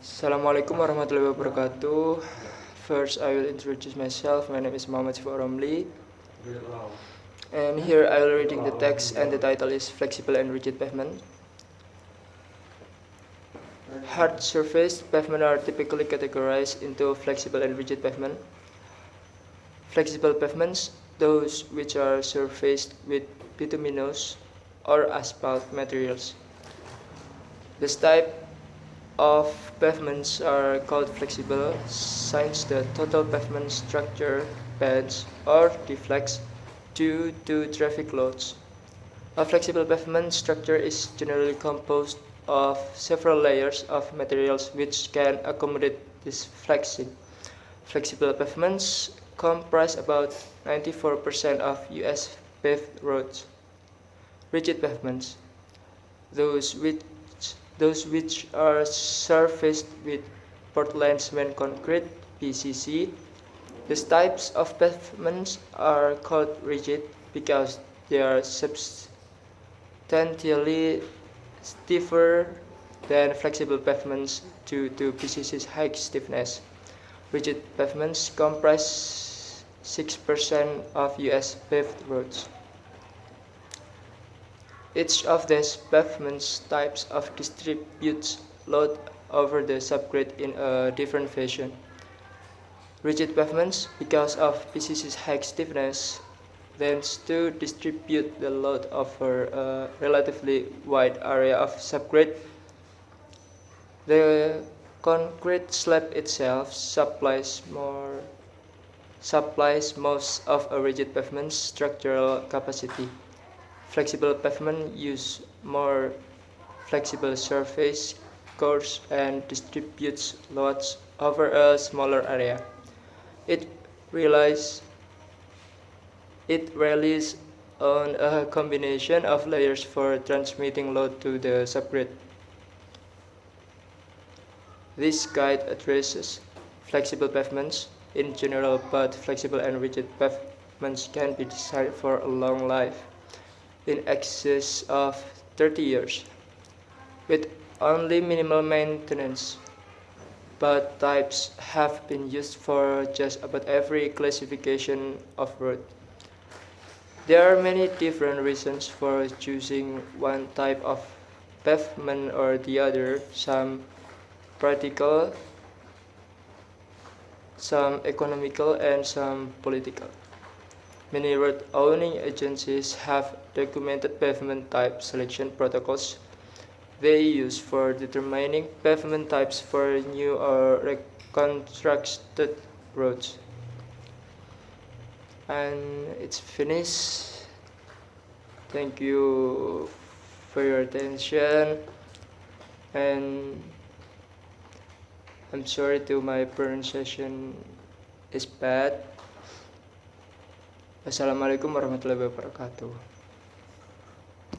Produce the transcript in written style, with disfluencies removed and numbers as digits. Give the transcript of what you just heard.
Assalamualaikum warahmatullahi wabarakatuh. First, I will introduce myself. My name is M.SIFA'U Romli. And here I will reading the text, and the title is Flexible and Rigid Pavement. Hard surface pavement are typically categorized into flexible and rigid pavement. Flexible pavements, those which are surfaced with bituminous or asphalt materials. This type of pavements are called flexible since the total pavement structure bends or deflects due to traffic loads. A flexible pavement structure is generally composed of several layers of materials which can accommodate this flexing. Flexible pavements comprise about 94% of US paved roads. Rigid pavements, those which are surfaced with Portland cement concrete (PCC). These types of pavements are called rigid because they are substantially stiffer than flexible pavements due to PCC's high stiffness. Rigid pavements comprise 6% of US paved roads. Each of these pavement types distributes load over the subgrade in a different fashion. Rigid pavements, because of PCC's high stiffness, tends to distribute the load over a relatively wide area of subgrade. The concrete slab itself supplies most of a rigid pavement's structural capacity. Flexible pavement use more flexible surface course and distributes loads over a smaller area. It relies on a combination of layers for transmitting load to the subgrade. This guide addresses flexible pavements in general, but flexible and rigid pavements can be designed for a long life, in excess of 30 years, with only minimal maintenance. Both types have been used for just about every classification of road. There are many different reasons for choosing one type of pavement or the other, some practical, some economical, and some political. Many road-owning agencies have documented pavement type selection protocols they use for determining pavement types for new or reconstructed roads. And it's finished. Thank you for your attention, and I'm sorry to my pronunciation is bad. Wassalamualaikum warahmatullahi wabarakatuh.